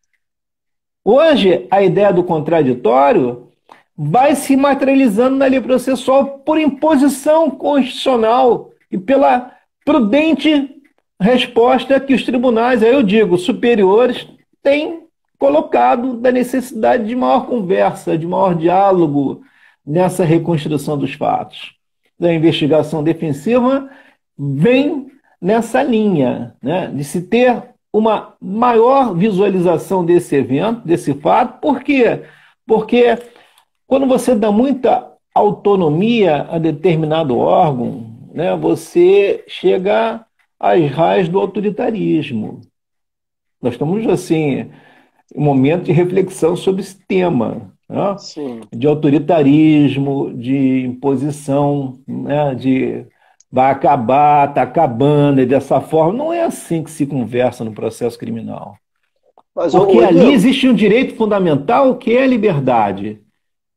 Hoje, a ideia do contraditório vai se materializando na lei processual por imposição constitucional e pela prudente resposta que os tribunais, aí eu digo, superiores, têm colocado da necessidade de maior conversa, de maior diálogo nessa reconstrução dos fatos. A investigação defensiva vem nessa linha, né, de se ter uma maior visualização desse evento, desse fato. Por quê? Porque quando você dá muita autonomia a determinado órgão, né, você chega às raias do autoritarismo. Nós estamos, assim, em um momento de reflexão sobre esse tema, né? De autoritarismo, de imposição, né, de vai acabar, está acabando, e dessa forma. Não é assim que se conversa no processo criminal. Porque ali existe um direito fundamental que é a liberdade.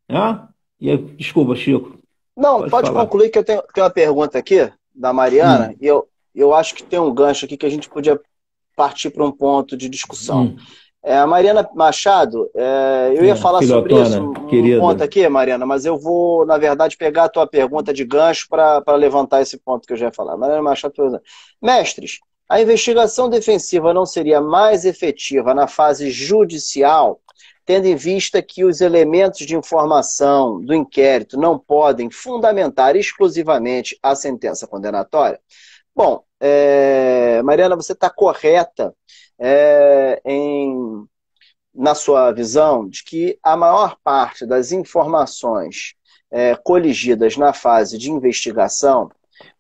Né? Desculpa, Chico. Não, pode concluir, que eu tenho uma pergunta aqui da Mariana, e eu acho que tem um gancho aqui que a gente podia partir para um ponto de discussão. A Mariana Machado, eu ia falar sobre isso, um ponto aqui, Mariana, mas eu vou, na verdade, pegar a tua pergunta de gancho para levantar esse ponto que eu já ia falar. Mariana Machado, por exemplo. Mestres, a investigação defensiva não seria mais efetiva na fase judicial, tendo em vista que os elementos de informação do inquérito não podem fundamentar exclusivamente a sentença condenatória? Bom, Mariana, você está correta na sua visão de que a maior parte das informações coligidas na fase de investigação,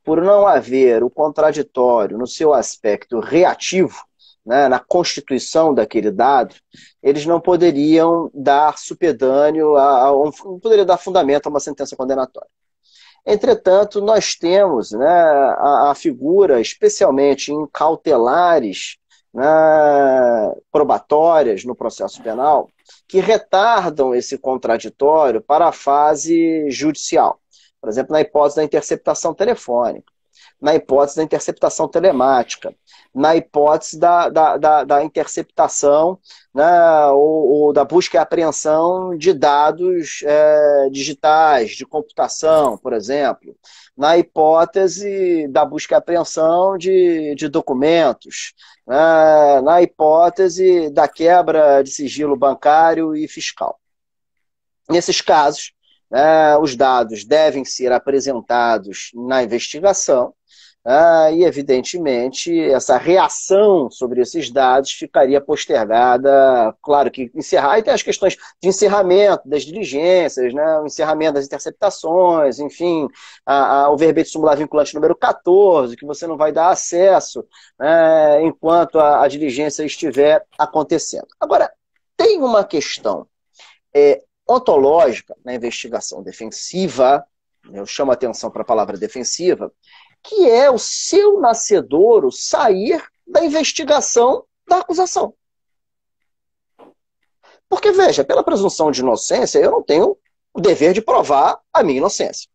por não haver o contraditório no seu aspecto reativo, né, na constituição daquele dado, eles não poderiam dar supedâneo, não poderiam dar fundamento a uma sentença condenatória. Entretanto, nós temos, né, a figura, especialmente em cautelares, né, probatórias no processo penal, que retardam esse contraditório para a fase judicial. Por exemplo, na hipótese da interceptação telefônica, na hipótese da interceptação telemática, na hipótese da interceptação, né, ou da busca e apreensão de dados digitais, de computação, por exemplo, na hipótese da busca e apreensão de documentos, né, na hipótese da quebra de sigilo bancário e fiscal. Nesses casos, os dados devem ser apresentados na investigação, e, evidentemente, essa reação sobre esses dados ficaria postergada, claro que encerrar, e tem as questões de encerramento das diligências, né, o encerramento das interceptações, enfim, o verbete sumular vinculante número 14, que você não vai dar acesso, enquanto a diligência estiver acontecendo. Agora, tem uma questão ontológica na investigação defensiva, eu chamo a atenção para a palavra defensiva, que é o seu nascedouro sair da investigação da acusação. Porque, veja, pela presunção de inocência, eu não tenho o dever de provar a minha inocência.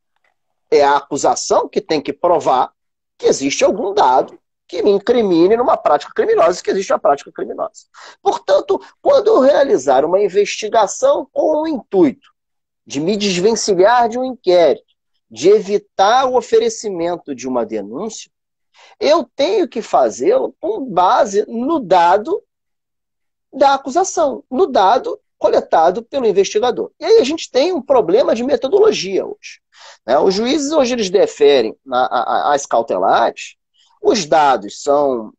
É a acusação que tem que provar que existe algum dado que me incrimine numa prática criminosa, que existe uma prática criminosa. Portanto, quando eu realizar uma investigação com o intuito de me desvencilhar de um inquérito, de evitar o oferecimento de uma denúncia, eu tenho que fazê-lo com base no dado da acusação, no dado coletado pelo investigador. E aí a gente tem um problema de metodologia hoje. Os juízes hoje eles deferem às cautelares, os dados são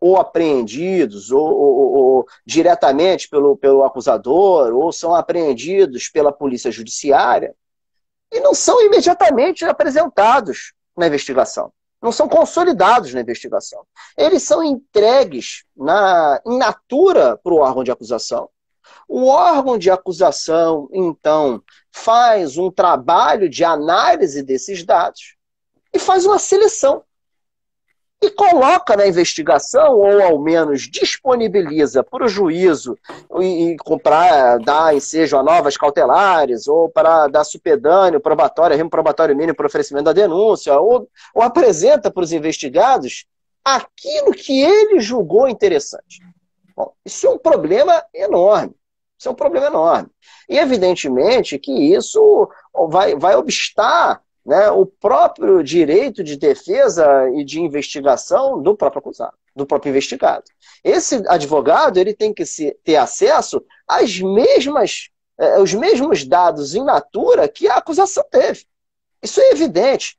ou apreendidos ou diretamente pelo acusador, ou são apreendidos pela polícia judiciária, e não são imediatamente apresentados na investigação. Não são consolidados na investigação. Eles são entregues in natura para o órgão de acusação. O órgão de acusação, então, faz um trabalho de análise desses dados e faz uma seleção. E coloca na investigação, ou ao menos disponibiliza para o juízo para dar ensejo a novas cautelares, ou para dar supedâneo, probatório, remo probatório mínimo para oferecimento da denúncia, ou apresenta para os investigados aquilo que ele julgou interessante. Bom, isso é um problema enorme. Isso é um problema enorme. E, evidentemente, que isso vai obstar, né, o próprio direito de defesa e de investigação do próprio acusado, do próprio investigado. Esse advogado ele tem que ter acesso os mesmos dados in natura que a acusação teve. Isso é evidente,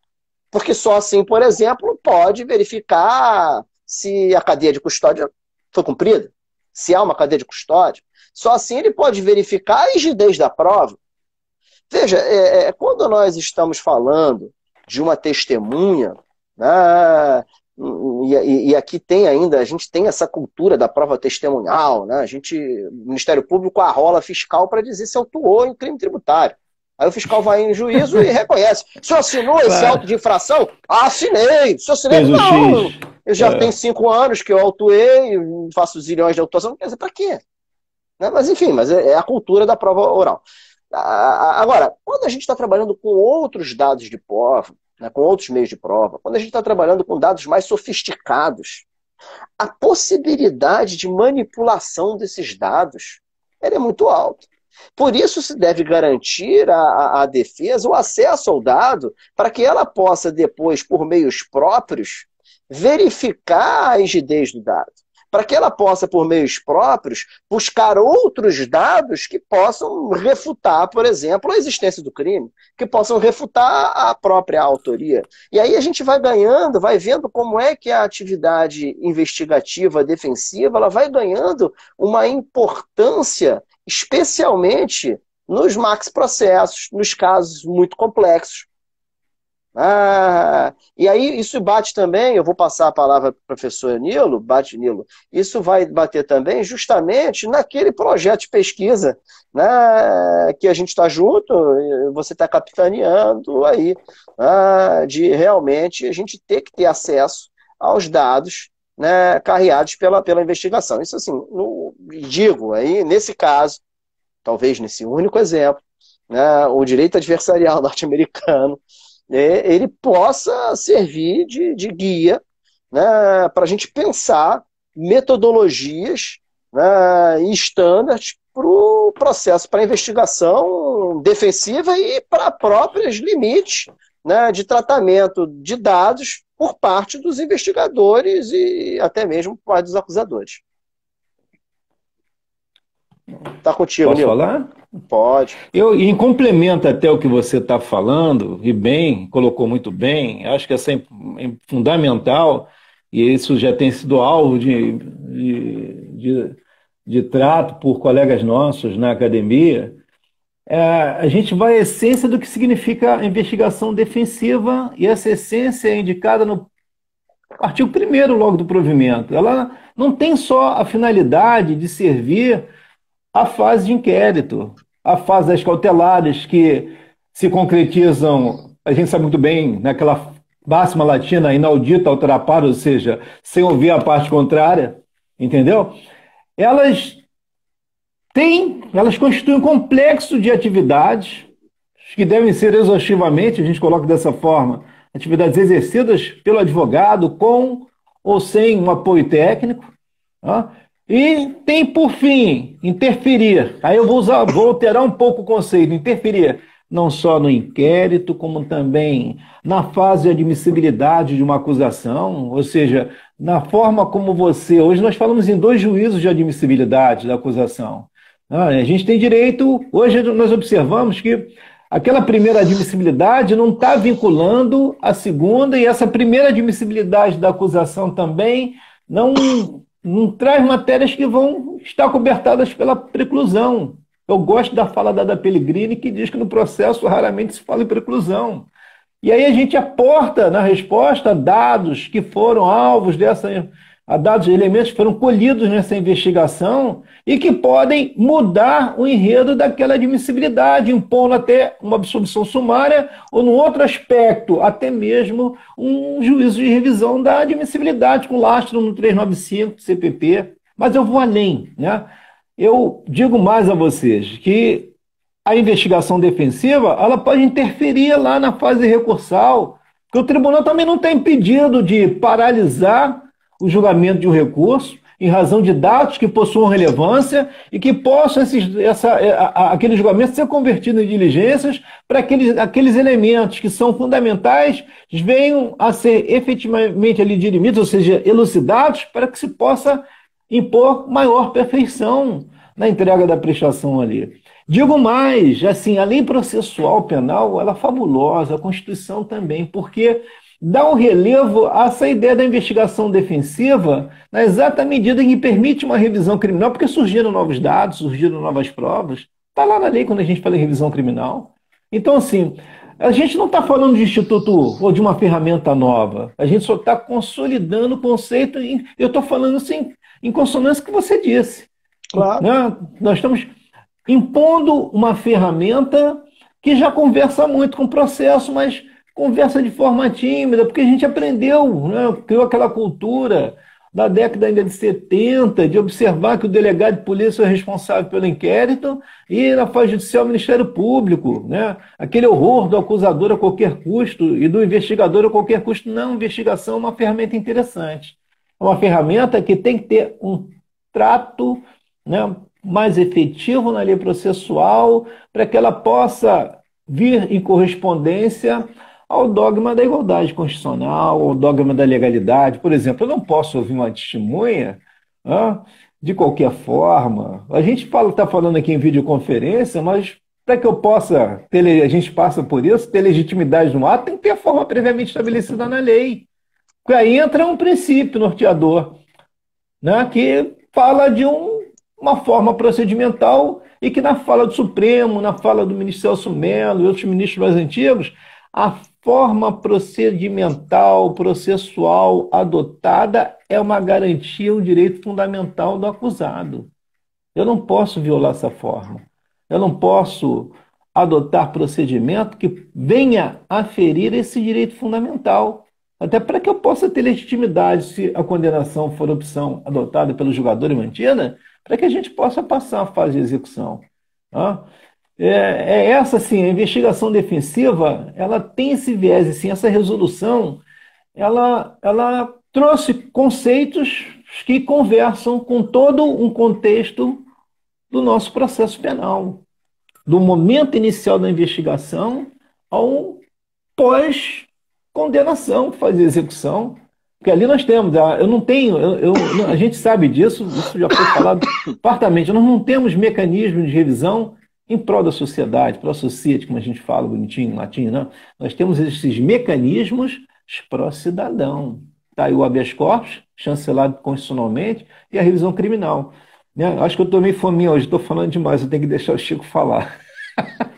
porque só assim, por exemplo, pode verificar se a cadeia de custódia foi cumprida, se há uma cadeia de custódia. Só assim ele pode verificar a rigidez da prova. Veja, quando nós estamos falando de uma testemunha, né, e aqui a gente tem essa cultura da prova testemunhal, né, o Ministério Público arrola fiscal para dizer se autuou em crime tributário. Aí o fiscal vai em juízo e reconhece. O senhor assinou esse auto de infração? Assinei. O senhor assinei? Não, eu já tenho 5 anos que eu autuei, faço zilhões de autuação, quer dizer, para quê? Né? Mas enfim, é a cultura da prova oral. Agora, quando a gente está trabalhando com outros dados de prova, né, com outros meios de prova, quando a gente está trabalhando com dados mais sofisticados, a possibilidade de manipulação desses dados é muito alta. Por isso se deve garantir à defesa o acesso ao dado para que ela possa depois, por meios próprios, verificar a rigidez do dado. Para que ela possa, por meios próprios, buscar outros dados que possam refutar, por exemplo, a existência do crime, que possam refutar a própria autoria. E aí a gente vai ganhando, vai vendo como é que a atividade investigativa defensiva ela vai ganhando uma importância, especialmente nos maxi-processos, nos casos muito complexos. E aí isso bate também, eu vou passar a palavra para o professor Nilo, Nilo, isso vai bater também justamente naquele projeto de pesquisa, né, que a gente está junto, você está capitaneando aí, de realmente a gente ter que ter acesso aos dados, né, carreados pela investigação. Isso assim, digo aí, nesse caso, talvez nesse único exemplo, né, o direito adversarial norte-americano, ele possa servir de guia, né, para a gente pensar metodologias, né, e estándares para o processo, para a investigação defensiva e para próprios limites, né, de tratamento de dados por parte dos investigadores e até mesmo por parte dos acusadores. Está contigo, Posso Nil? falar? Pode. Em complemento até o que você está falando, e bem, colocou muito bem, acho que essa é fundamental, e isso já tem sido alvo de trato por colegas nossos na academia. A gente vai à essência do que significa a investigação defensiva, e essa essência é indicada no artigo 1º logo do provimento. Ela não tem só a finalidade de servir a fase de inquérito, a fase das cautelares, que se concretizam, a gente sabe muito bem, naquela máxima latina, inaudita, ultrapassada, ou seja, sem ouvir a parte contrária, entendeu? Elas elas constituem um complexo de atividades que devem ser exaustivamente, a gente coloca dessa forma, atividades exercidas pelo advogado com ou sem um apoio técnico, tá? E tem, por fim, interferir. Aí eu vou alterar um pouco o conceito, interferir não só no inquérito, como também na fase de admissibilidade de uma acusação, ou seja, na forma como você... Hoje nós falamos em 2 juízos de admissibilidade da acusação. A gente tem direito... Hoje nós observamos que aquela primeira admissibilidade não está vinculando a segunda, e essa primeira admissibilidade da acusação também não traz matérias que vão estar cobertadas pela preclusão. Eu gosto da fala da Pellegrini, que diz que no processo raramente se fala em preclusão. E aí a gente aporta na resposta dados que foram alvos dados, elementos que foram colhidos nessa investigação e que podem mudar o enredo daquela admissibilidade, impondo até uma absolvição sumária ou, no outro aspecto, até mesmo um juízo de revisão da admissibilidade com lastro no 395 do CPP. Mas eu vou além, né? Eu digo mais a vocês que a investigação defensiva ela pode interferir lá na fase recursal, porque o tribunal também não está impedido de paralisar o julgamento de um recurso em razão de dados que possuam relevância e que possam aquele julgamento ser convertido em diligências para aqueles elementos que são fundamentais venham a ser efetivamente ali dirimidos, ou seja, elucidados, para que se possa impor maior perfeição na entrega da prestação ali. Digo mais, assim, a lei processual penal, ela é fabulosa, a Constituição também, porque dá um relevo a essa ideia da investigação defensiva na exata medida em que permite uma revisão criminal, porque surgiram novos dados, surgiram novas provas. Está lá na lei quando a gente fala em revisão criminal. Então, assim, a gente não está falando de instituto ou de uma ferramenta nova. A gente só está consolidando o conceito. Eu estou falando assim, em consonância com o que você disse. Claro. Né? Nós estamos impondo uma ferramenta que já conversa muito com o processo, mas conversa de forma tímida, porque a gente aprendeu, né? Criou aquela cultura da década ainda de 70, de observar que o delegado de polícia é responsável pelo inquérito e na fase judicial o Ministério Público, né? Aquele horror do acusador a qualquer custo e do investigador a qualquer custo. Não, investigação é uma ferramenta interessante. É uma ferramenta que tem que ter um trato, né, mais efetivo na lei processual para que ela possa vir em correspondência ao dogma da igualdade constitucional, ao dogma da legalidade. Por exemplo, eu não posso ouvir uma testemunha de qualquer forma. A gente está falando aqui em videoconferência, mas para que eu possa a gente passa por isso, ter legitimidade no ato, tem que ter a forma previamente estabelecida na lei. Porque aí entra um princípio norteador, né, que fala de uma forma procedimental e que na fala do Supremo, na fala do ministro Celso Mello e outros ministros mais antigos, a forma procedimental, processual adotada é uma garantia, um direito fundamental do acusado. Eu não posso violar essa forma. Eu não posso adotar procedimento que venha a ferir esse direito fundamental. Até para que eu possa ter legitimidade, se a condenação for opção adotada pelo julgador e mantida, para que a gente possa passar a fase de execução. Tá? Essa, assim, a investigação defensiva, ela tem esse viés, assim, essa resolução, ela trouxe conceitos que conversam com todo um contexto do nosso processo penal, do momento inicial da investigação ao pós-condenação, fazer execução. Porque ali nós temos, eu não tenho, a gente sabe disso, isso já foi falado fartamente, nós não temos mecanismos de revisão em prol da sociedade, pró society, como a gente fala bonitinho em latim, não. Nós temos esses mecanismos pró-cidadão. Está aí o habeas corpus, chancelado constitucionalmente, e a revisão criminal. Né? Acho que eu tomei fominha hoje, estou falando demais, eu tenho que deixar o Chico falar.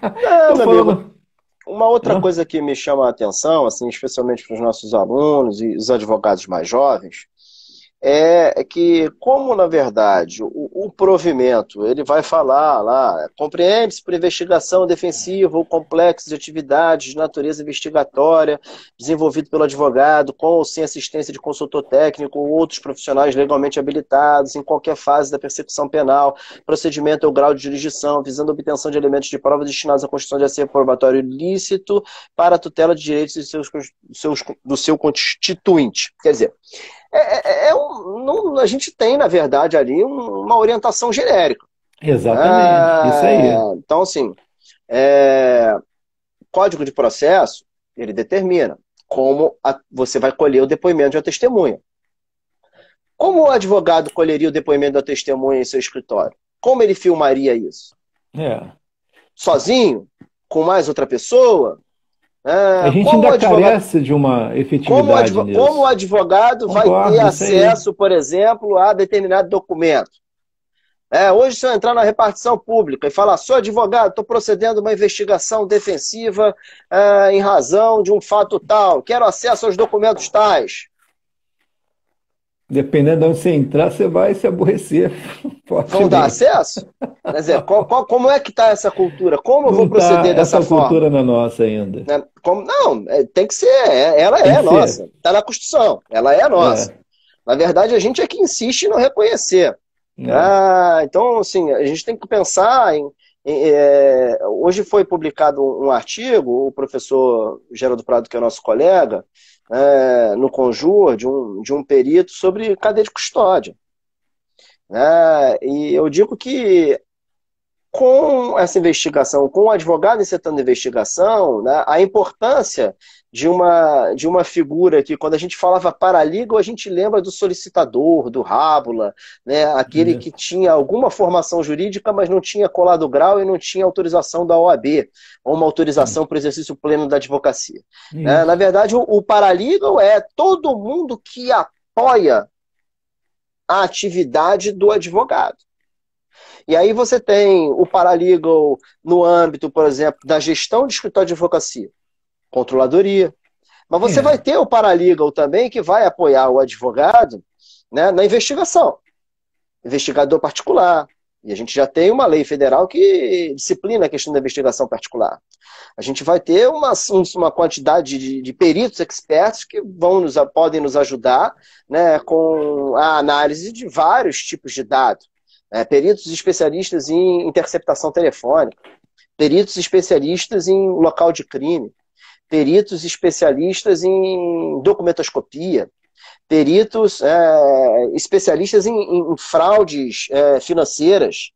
Não, meu falando... amigo, uma outra coisa que me chama a atenção, assim, especialmente para os nossos alunos e os advogados mais jovens, é que, como na verdade o provimento ele vai falar lá, compreende-se por investigação defensiva ou complexo de atividades de natureza investigatória desenvolvido pelo advogado com ou sem assistência de consultor técnico ou outros profissionais legalmente habilitados em qualquer fase da persecução penal, procedimento ou grau de jurisdição, visando a obtenção de elementos de prova destinados à constituição de acervo probatório ilícito para a tutela de direitos do seu constituinte. Quer dizer, a gente tem, na verdade, ali uma orientação genérica. Exatamente, isso aí. Então, assim, Código de Processo, ele determina como você vai colher o depoimento de uma testemunha. Como o advogado colheria o depoimento da testemunha em seu escritório? Como ele filmaria isso? Sozinho? Com mais outra pessoa? A gente ainda carece de uma efetividade nisso. Como o advogado vai ter acesso, por exemplo, a determinado documento? Hoje, se eu entrar na repartição pública e falar, sou advogado, estou procedendo a uma investigação defensiva em razão de um fato tal, quero acesso aos documentos tais. Dependendo de onde você entrar, você vai se aborrecer. Vão dar acesso? Quer dizer, como é que está essa cultura? Como eu vou proceder dessa forma? Essa cultura não é nossa ainda. Não, tem que ser. Ela é nossa. Está na Constituição. Ela é nossa. Na verdade, a gente é que insiste em não reconhecer. Então, assim, a gente tem que pensar em... hoje foi publicado um artigo, o professor Geraldo Prado, que é nosso colega, no Conjur, de um perito sobre cadeia de custódia. E eu digo que com essa investigação, com o advogado incitando a investigação, a importância de uma figura que, quando a gente falava paralegal, a gente lembra do solicitador, do rábula, aquele que tinha alguma formação jurídica, mas não tinha colado grau e não tinha autorização da OAB, ou uma autorização para o exercício pleno da advocacia. Na verdade, o paralegal é todo mundo que apoia a atividade do advogado. E aí você tem o paralegal no âmbito, por exemplo, da gestão de escritório de advocacia, controladoria. Mas você vai ter o paralegal também que vai apoiar o advogado, na investigação. Investigador particular. E a gente já tem uma lei federal que disciplina a questão da investigação particular. A gente vai ter uma quantidade de peritos expertos que podem nos ajudar com a análise de vários tipos de dados. Peritos especialistas em interceptação telefônica, peritos especialistas em local de crime, peritos especialistas em documentoscopia, peritos especialistas em fraudes financeiras.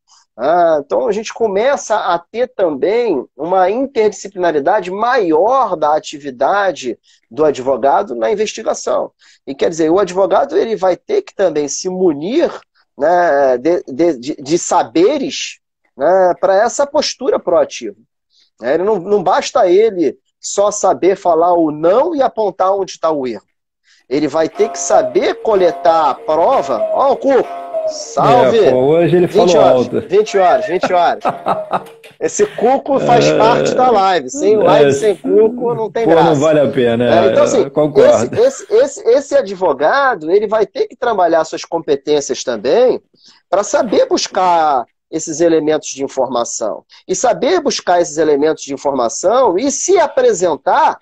Então a gente começa a ter também uma interdisciplinaridade maior da atividade do advogado na investigação. E quer dizer, o advogado ele vai ter que também se munir de saberes para essa postura proativa. Ele não basta ele só saber falar o não e apontar onde está o erro. Ele vai ter que saber coletar a prova. Ó, o Cuco, Salve! Pô, hoje ele 20 falou horas, alto. 20 horas, 20 horas. Esse cuco faz parte da live. Sem live, sem cuco, não tem Pô, não graça. vale a pena, Então, assim, concordo. esse advogado, ele vai ter que trabalhar suas competências também para saber buscar esses elementos de informação. E saber buscar esses elementos de informação e se apresentar,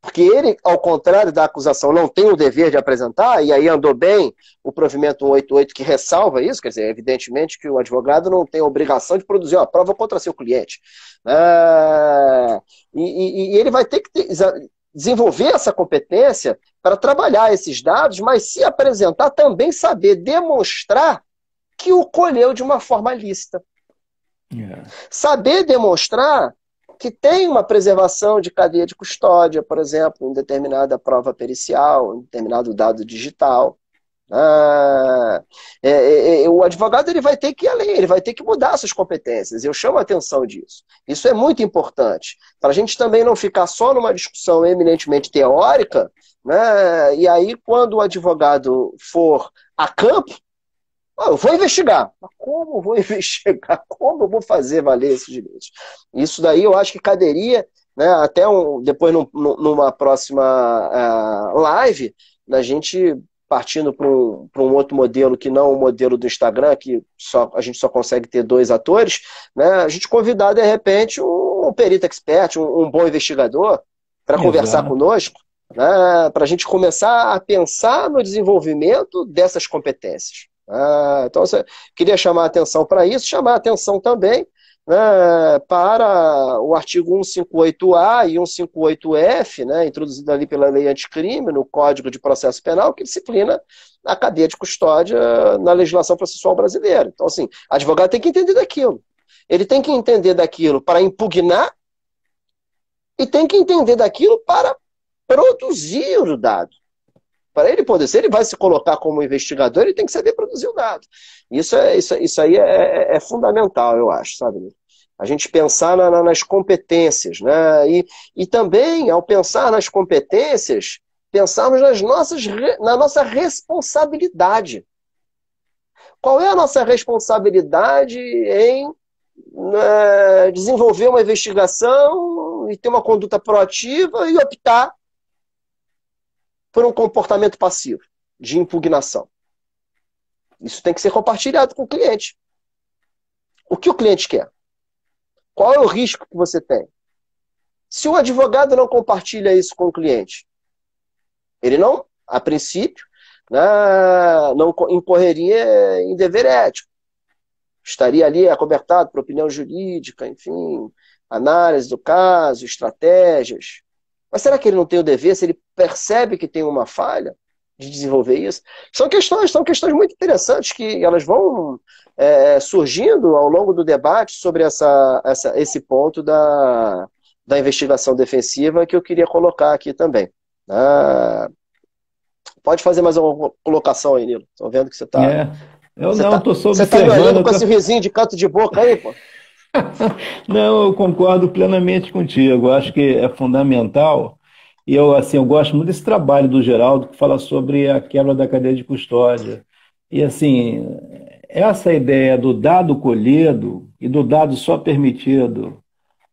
porque ele, ao contrário da acusação, não tem o dever de apresentar, e aí andou bem o provimento 188 que ressalva isso, quer dizer, evidentemente que o advogado não tem a obrigação de produzir uma prova contra seu cliente. E ele vai ter que desenvolver essa competência para trabalhar esses dados, mas se apresentar também saber demonstrar que o colheu de uma forma lícita. Saber demonstrar que tem uma preservação de cadeia de custódia, por exemplo, em determinada prova pericial, em determinado dado digital. O advogado ele vai ter que ir além, ele vai ter que mudar suas competências. Eu chamo a atenção disso. Isso é muito importante. Para a gente também não ficar só numa discussão eminentemente teórica, né? E aí, quando o advogado for a campo, eu vou investigar. Mas como eu vou investigar? Como eu vou fazer valer esses direitos? Isso daí eu acho que caberia, né, até depois numa próxima live, da gente partindo para um outro modelo que não o modelo do Instagram, que a gente só consegue ter 2 atores, né, a gente convidar, de repente, um perito expert, um bom investigador, para conversar conosco, né, para a gente começar a pensar no desenvolvimento dessas competências. Então, eu queria chamar a atenção para isso, chamar a atenção também, né, para o artigo 158A e 158F, né, introduzido ali pela lei anticrime, no Código de Processo Penal, que disciplina a cadeia de custódia na legislação processual brasileira. Então, assim, o advogado tem que entender daquilo. Ele tem que entender daquilo para impugnar e tem que entender daquilo para produzir o dado. Para ele poder ser, ele vai se colocar como investigador, ele tem que saber produzir o dado. Isso aí é fundamental, eu acho, sabe? A gente pensar nas competências, né? E também, ao pensar nas competências, pensarmos na nossa responsabilidade. Qual é a nossa responsabilidade em desenvolver uma investigação e ter uma conduta proativa e optar por um comportamento passivo, de impugnação? Isso tem que ser compartilhado com o cliente. O que o cliente quer? Qual é o risco que você tem? Se o advogado não compartilha isso com o cliente, ele não, a princípio, não incorreria em dever ético. Estaria ali acobertado por opinião jurídica, enfim, análise do caso, estratégias. Mas será que ele não tem o dever, se ele percebe que tem uma falha, de desenvolver isso? São questões muito interessantes que elas vão surgindo ao longo do debate sobre esse ponto da investigação defensiva que eu queria colocar aqui também. Pode fazer mais uma colocação aí, Nilo. Estou vendo que você está... Eu não, estou só observando. Você está me olhando com esse risinho de canto de boca aí, pô? Não, eu concordo plenamente contigo. Eu acho que é fundamental. E eu gosto muito desse trabalho do Geraldo, que fala sobre a quebra da cadeia de custódia. E, assim, essa ideia do dado colhido e do dado só permitido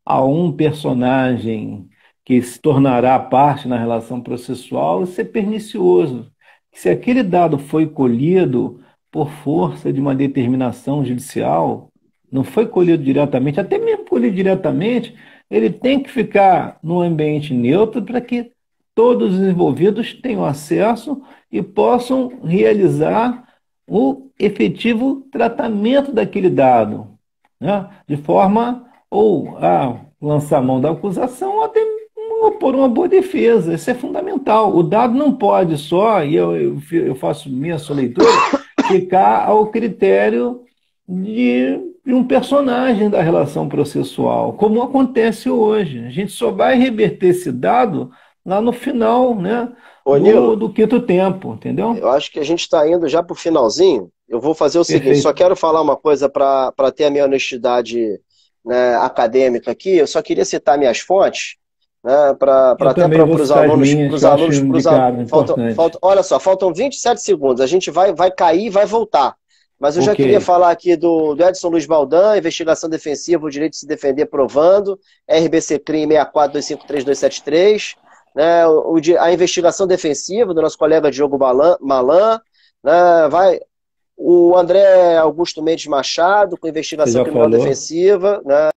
a um personagem que se tornará parte na relação processual, isso é pernicioso. Se aquele dado foi colhido por força de uma determinação judicial, não foi colhido diretamente, até mesmo colhido diretamente, ele tem que ficar num ambiente neutro para que todos os envolvidos tenham acesso e possam realizar o efetivo tratamento daquele dado, né? De forma ou a lançar a mão da acusação ou até por uma boa defesa. Isso é fundamental. O dado não pode só, e eu faço minha sua leitura, ficar ao critério de um personagem da relação processual, como acontece hoje. A gente só vai reverter esse dado lá no final, né, do quinto tempo, entendeu? Eu acho que a gente está indo já para o finalzinho. Eu vou fazer o Perfeito. seguinte, só quero falar uma coisa para ter a minha honestidade, né, acadêmica aqui. Eu só queria citar minhas fontes, né, até para os alunos. Olha só, faltam 27 segundos. A gente vai cair e vai voltar. Mas eu já Ok. queria falar aqui do Edson Luiz Baldan, investigação defensiva, o direito de se defender provando, RBC Crime 64253273, né, a investigação defensiva do nosso colega Diogo Malan, né, o André Augusto Mendes Machado, com Você investigação já criminal falou? defensiva, né,